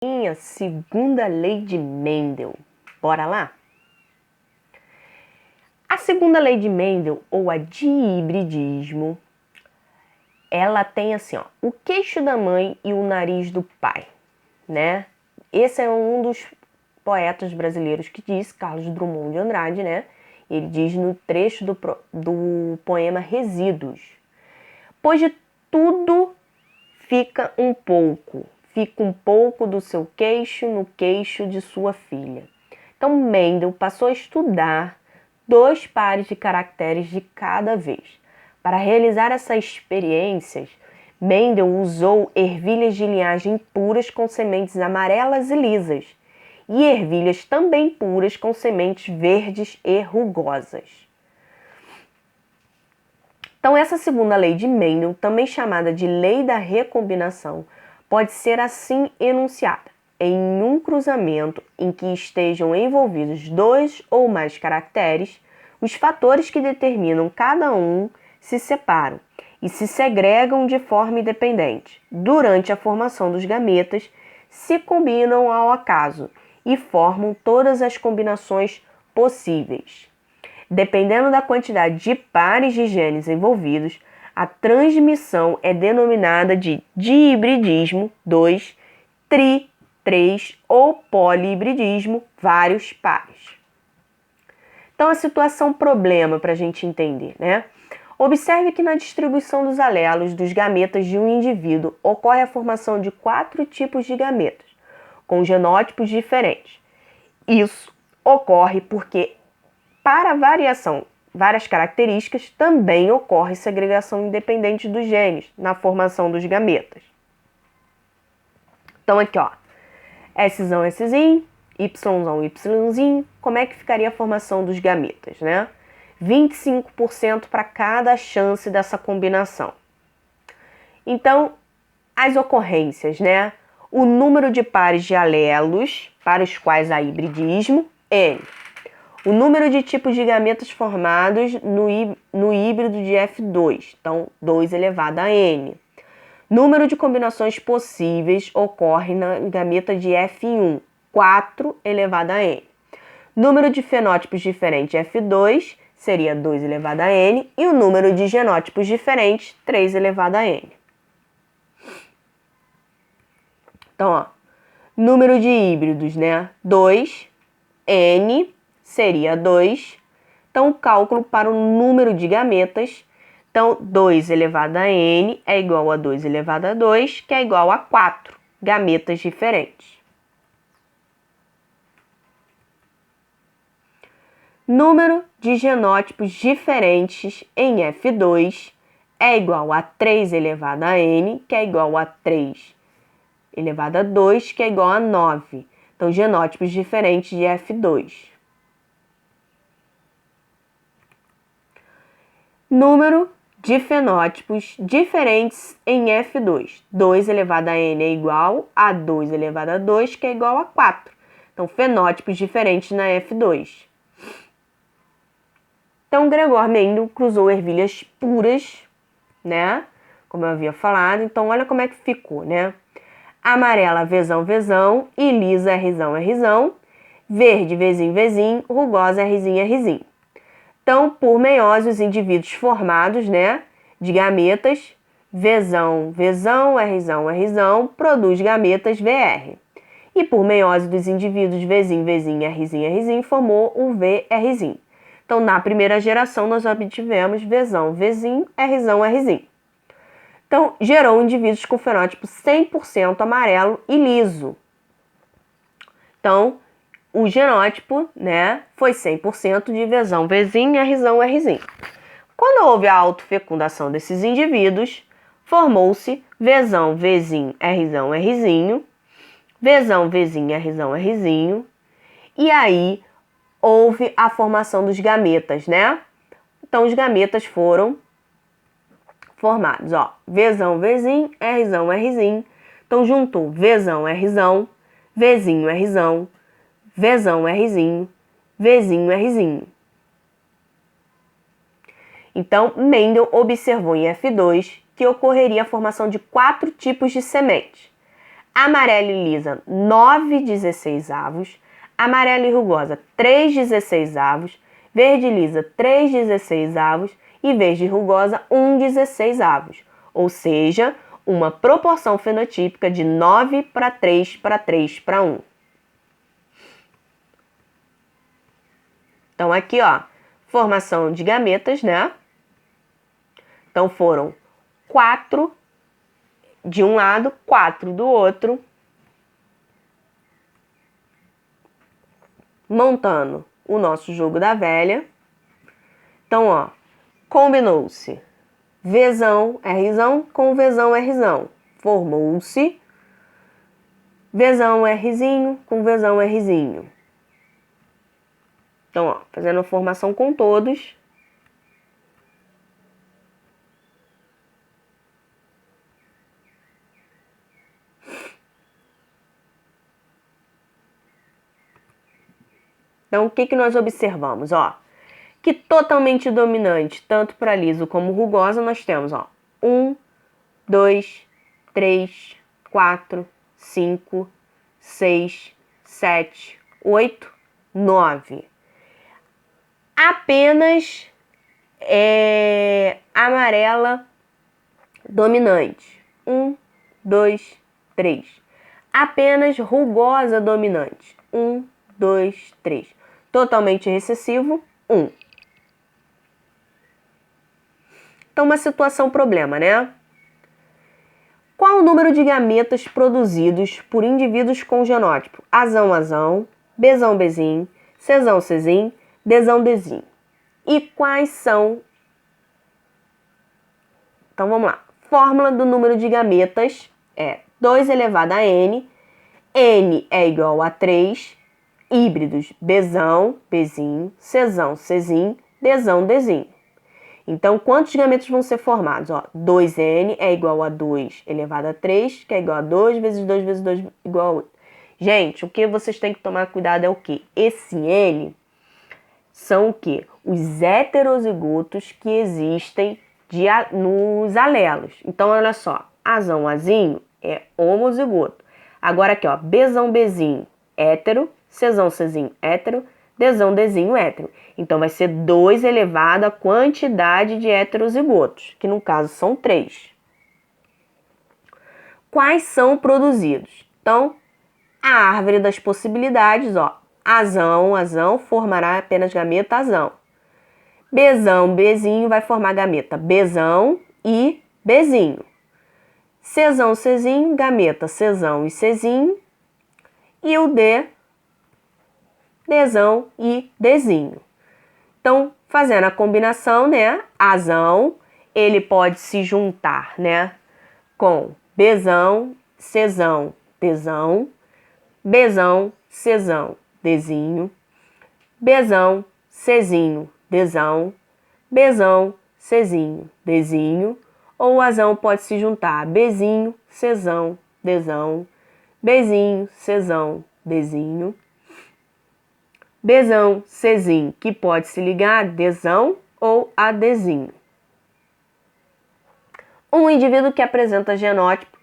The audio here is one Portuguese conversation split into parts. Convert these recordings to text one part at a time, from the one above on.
A segunda lei de Mendel. Bora lá? A segunda lei de Mendel, ou a de hibridismo, ela tem assim, ó, o queixo da mãe e o nariz do pai, né? Esse é um dos poetas brasileiros que diz, Carlos Drummond de Andrade, né? Ele diz no trecho do poema Resíduos: pois de tudo fica um pouco do seu queixo no queixo de sua filha. Então Mendel passou a estudar 2 pares de caracteres de cada vez. Para realizar essas experiências, Mendel usou ervilhas de linhagem puras com sementes amarelas e lisas, e ervilhas também puras com sementes verdes e rugosas. Então, essa segunda lei de Mendel, também chamada de lei da recombinação, pode ser assim enunciada: em um cruzamento em que estejam envolvidos 2 ou mais caracteres, os fatores que determinam cada um se separam e se segregam de forma independente. Durante a formação dos gametas, se combinam ao acaso e formam todas as combinações possíveis. Dependendo da quantidade de pares de genes envolvidos, a transmissão é denominada de dihibridismo 2, 3 ou polihibridismo, vários pares. Então, a situação problema para a gente entender, né? Observe que na distribuição dos alelos dos gametas de um indivíduo ocorre a formação de 4 tipos de gametas, com genótipos diferentes. Isso ocorre porque, para várias características, também ocorre segregação independente dos genes na formação dos gametas. Então aqui, ó, Szão, Sz, Yzão, Yzinho, como é que ficaria a formação dos gametas, né? 25% para cada chance dessa combinação. Então, as ocorrências, né? O número de pares de alelos para os quais há hibridismo, N. O número de tipos de gametas formados no híbrido de F2, então 2 elevado a N. Número de combinações possíveis ocorre na gameta de F1, 4 elevado a N. Número de fenótipos diferentes de F2 seria 2 elevado a N, e o número de genótipos diferentes, 3 elevado a N. Então, ó, número de híbridos, né? 2, N seria 2. Então, o cálculo para o número de gametas, então 2 elevado a N é igual a 2 elevado a 2, que é igual a 4 gametas diferentes. Número de genótipos diferentes em F2 é igual a 3 elevado a N, que é igual a 3 elevado a 2, que é igual a 9. Então, genótipos diferentes de F2. Número de fenótipos diferentes em F2. 2 elevado a N é igual a 2 elevado a 2, que é igual a 4. Então, fenótipos diferentes na F2. Então, Gregor Mendel cruzou ervilhas puras, né? Como eu havia falado. Então, olha como é que ficou, né? Amarela, Vzão, e lisa, Rzão, verde, Vzinho, rugosa, Rzinho. Então, por meiose, os indivíduos formados, né, de gametas, Vzão, Rzão, produz gametas VR. E por meiose dos indivíduos Vzinho, Rzinho, formou o VRzinho. Então, na primeira geração, nós obtivemos Vzão, Rzinho. Então, gerou indivíduos com fenótipo 100% amarelo e liso. Então, o genótipo, né, foi 100% de Vzão, Rzinho. Quando houve a autofecundação desses indivíduos, formou-se Vzão, Rzinho, Vzão, Rzinho, e aí houve a formação dos gametas, né? Então, os gametas foram formados, ó, Vzão, Rzinho. Então, juntou Vzão, Vzinho, Vzão, Rzinho, Vzinho. Então, Mendel observou em F2 que ocorreria a formação de 4 tipos de semente. amarela e lisa 9/16, amarela e rugosa 3/16, verde e lisa 3/16 e verde e rugosa 1/16, ou seja, uma proporção fenotípica de 9:3:3:1. Então aqui, ó, formação de gametas, né? Então foram 4 de um lado, 4 do outro, montando o nosso jogo da velha. Então, ó, combinou-se Vzão, Rzão com Vzão, Rzão. Formou-se Vzão, Rzinho com Vzão, Rzinho. Então, ó, fazendo a formação com todos. Então, o que nós observamos? Ó, que totalmente dominante, tanto para liso como rugosa, nós temos, ó, 1, 2, 3, 4, 5, 6, 7, 8, 9. Apenas amarela dominante. 1, 2, 3. Apenas rugosa dominante. 1, 2, 3. Totalmente recessivo, 1. Então, uma situação problema, né? Qual o número de gametas produzidos por indivíduos com genótipo Azão, Azão, Bzão, Bzinho, Czão, Czinho, Dzão, Dzinho? E quais são? Então, vamos lá. Fórmula do número de gametas é 2 elevado a n. N é igual a 3. Híbridos Bzão, Bzinho, Czão, Czinho, Dzão, Dzinho. Então, quantos gametas vão ser formados? Ó, 2n é igual a 2 elevado a 3, que é igual a 2 vezes 2 vezes 2 igual a 8. Gente, o que vocês têm que tomar cuidado é o quê? Esse n são o quê? Os heterozigotos que existem nos alelos. Então, olha só, Azão, Azinho é homozigoto. Agora aqui, ó, Bzão, Bzinho, hétero, Czão, Czinho, hétero, Dzão, Dzinho, hétero. Então, vai ser 2 elevado à quantidade de heterozigotos, que no caso são 3. Quais são produzidos? Então, a árvore das possibilidades, ó, Azão, Azão formará apenas gameta Azão. Bzão, Bzinho vai formar gameta Bzão e Bzinho. Czão, Czinho, gameta Czão e Czinho. E o D, Dzão e Dzinho. Então, fazendo a combinação, né, Azão, ele pode se juntar, né, com Bzão, Czão, Dzão, Bzão, Czão, Dzinho, Bzão, Czinho, Dzão, Bzão, Czinho, Dzinho, ou o Azão pode se juntar a Bzinho, Czão, Dzão, Bzinho, Czão, Dzinho, Bzão, Czinho, que pode se ligar a Dzão ou a Dzinho. Um indivíduo que apresenta genótipo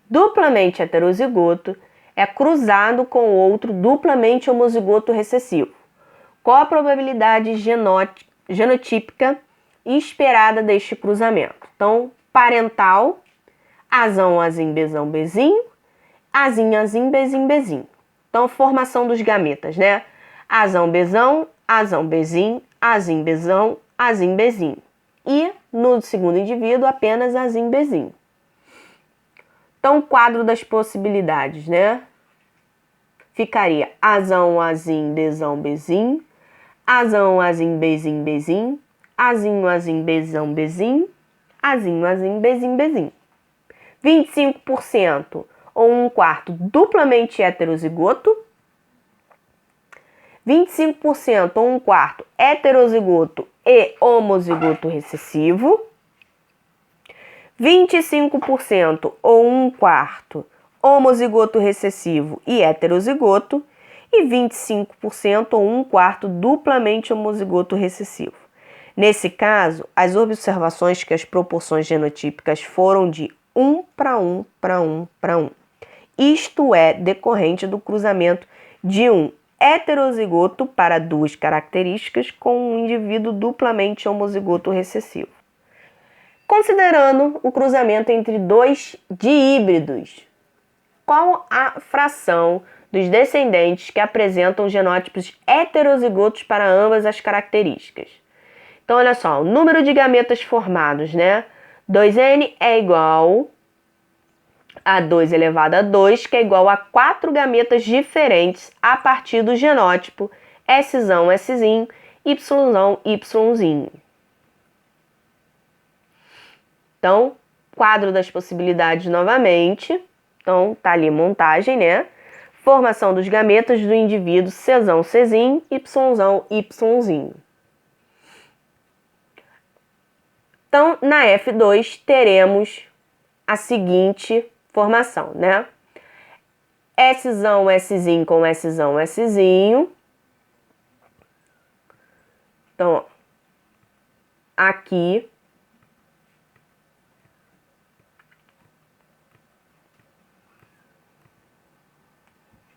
duplamente heterozigoto é cruzado com outro duplamente homozigoto recessivo. Qual a probabilidade genotípica esperada deste cruzamento? Então, parental, Azão, Azinho, Bzão, Bzinho, Azinho, Azinho, Bzinho, Bzinho. Então, formação dos gametas, né? Azão, Bzão, Azão, Bzinho, Azinho, Bzão, Azinho, Bzinho. E, no segundo indivíduo, apenas Azinho, Bzinho. Então, o quadro das possibilidades, né? Ficaria Azão, Azinho, Dzão, Bzinho, Azão, Azinho, Bzinho, Bzinho, Azinho, Azinho, Bzão, Bzinho, Azinho, Azinho, Bzinho, Bzinho. 25% ou 1/4 duplamente heterozigoto, 25% ou 1/4 heterozigoto e homozigoto recessivo, 25% ou 1/4 homozigoto recessivo e heterozigoto, e 25% ou 1/4 duplamente homozigoto recessivo. Nesse caso, as observações que as proporções genotípicas foram de 1 para 1 para 1 para 1. isto é decorrente do cruzamento de um heterozigoto para duas características com um indivíduo duplamente homozigoto recessivo. Considerando o cruzamento entre dois díbridos, qual a fração dos descendentes que apresentam genótipos heterozigotos para ambas as características? Então, olha só, o número de gametas formados, né? 2n é igual a 2 elevado a 2, que é igual a 4 gametas diferentes a partir do genótipo Szão, Szinho, Yzão, Yzinho. Então, quadro das possibilidades novamente. Então, tá ali montagem, né? Formação dos gametas do indivíduo Czão, Czinho, Yzão, Yzinho. Então, na F2, teremos a seguinte formação, né? Szão, Szinho com Szão, Szinho. Então, ó, aqui.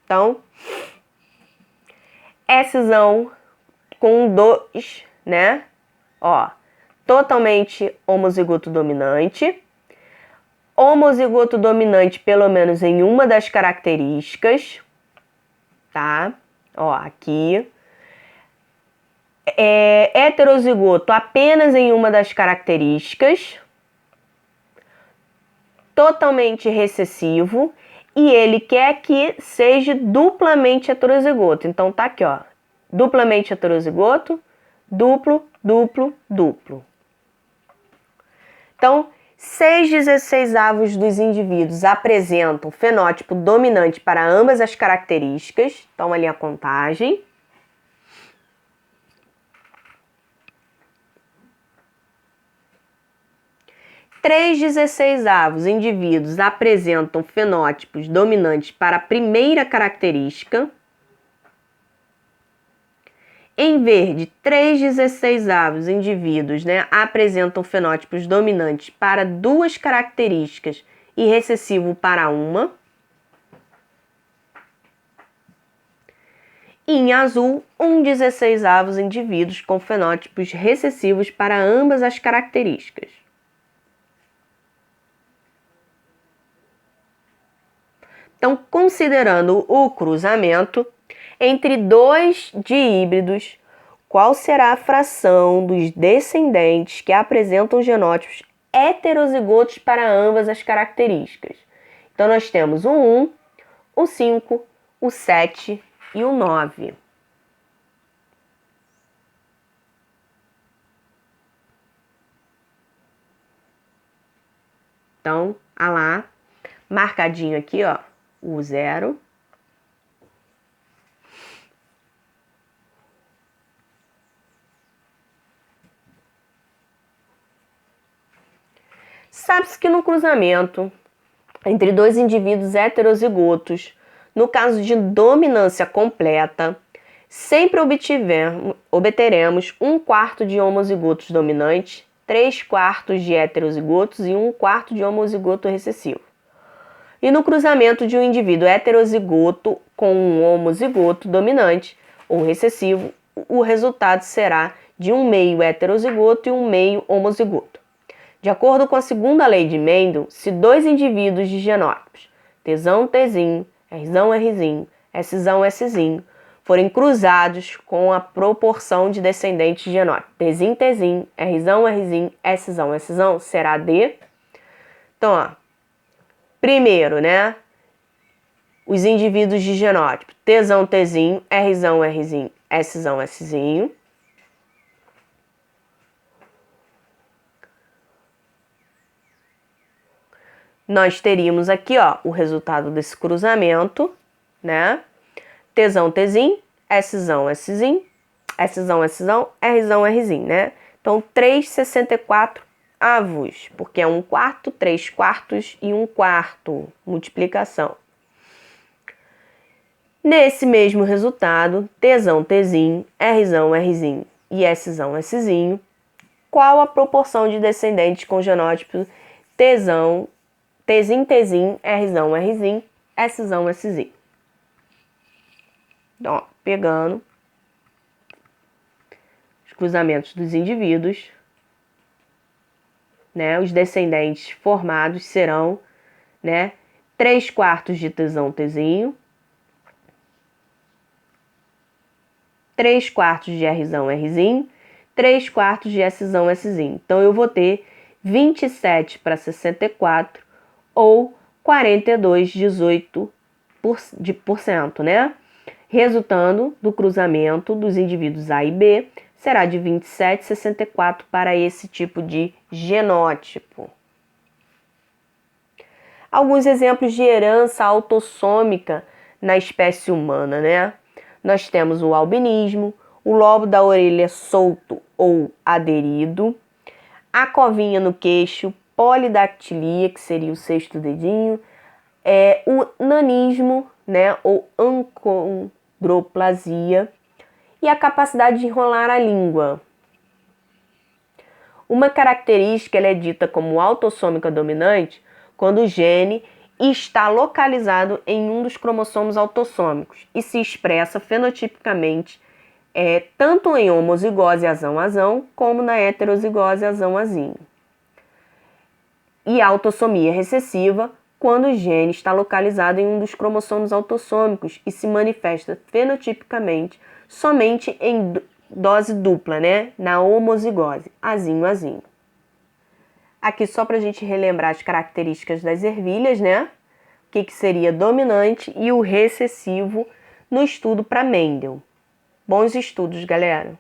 Então, Szão com 2, né? Ó, totalmente homozigoto dominante. Homozigoto dominante pelo menos em uma das características, tá? Ó, aqui. Heterozigoto apenas em uma das características. Totalmente recessivo. E ele quer que seja duplamente heterozigoto. Então, tá aqui, ó. Duplamente heterozigoto, duplo, duplo, duplo. Então, 6/16 dos indivíduos apresentam fenótipo dominante para ambas as características. Então, ali a contagem. Três 16avos indivíduos apresentam fenótipos dominantes para a primeira característica. Em verde, 3/16avos indivíduos, né, apresentam fenótipos dominantes para duas características e recessivo para uma. E em azul, 1/16avos indivíduos com fenótipos recessivos para ambas as características. Então, considerando o cruzamento entre dois díbridos, qual será a fração dos descendentes que apresentam genótipos heterozigotos para ambas as características? Então, nós temos o 1, o 5, o 7 e o 9. Então, olha lá, marcadinho aqui, ó, o 0. Sabe-se que no cruzamento entre dois indivíduos heterozigotos, no caso de dominância completa, sempre obteremos 1/4 de homozigotos dominantes, 3/4 de heterozigotos e 1/4 de homozigoto recessivo. E no cruzamento de um indivíduo heterozigoto com um homozigoto dominante ou recessivo, o resultado será de 1/2 heterozigoto e 1/2 homozigoto. De acordo com a segunda lei de Mendel, se dois indivíduos de genótipos, Tzão, Tzinho, Rzão, Rzinho, Szão, Szinho, forem cruzados com a proporção de descendentes de genótipo Tzinho, Tzinho, Rzão, Rzinho, Szão, Szão, será de... Então, ó, primeiro, né, os indivíduos de genótipo Tzão, Tzinho, Rzão, Rzinho, Szão, Szinho. Nós teríamos aqui, ó, o resultado desse cruzamento, né? Tzão, Tzinho, Szão, Szinho, Szão, Rzão, Rzinho, né? Então, 3/64avos, porque é 1/4, 3/4 e 1/4, multiplicação. Nesse mesmo resultado, Tzão, Tzinho, Rzão, Rzinho e Szão, Szinho, qual a proporção de descendentes com genótipo Tzão, Tzinho, Rzão, Rzinho, Szão, Sz. Então, ó, pegando os cruzamentos dos indivíduos, né, os descendentes formados serão, né, 3/4 de Tzão, Tzinho, 3/4 de Rzão, Rzinho, 3/4 de Szão, Szinho. Então, eu vou ter 27/64 ou 42,18%, né? Resultando do cruzamento dos indivíduos A e B, será de 27,64 para esse tipo de genótipo. Alguns exemplos de herança autossômica na espécie humana, né? Nós temos o albinismo, o lobo da orelha solto ou aderido, a covinha no queixo, polidactilia, que seria o sexto dedinho, o nanismo, né, ou acondroplasia, e a capacidade de enrolar a língua. Uma característica ela é dita como autossômica dominante quando o gene está localizado em um dos cromossomos autossômicos e se expressa fenotipicamente tanto em homozigose azão-azão como na heterozigose azão-azinho. E a autossomia recessiva quando o gene está localizado em um dos cromossomos autossômicos e se manifesta fenotipicamente somente em dose dupla, né? Na homozigose, azinho-azinho. Aqui só para a gente relembrar as características das ervilhas, né? O que seria dominante e o recessivo no estudo para Mendel. Bons estudos, galera!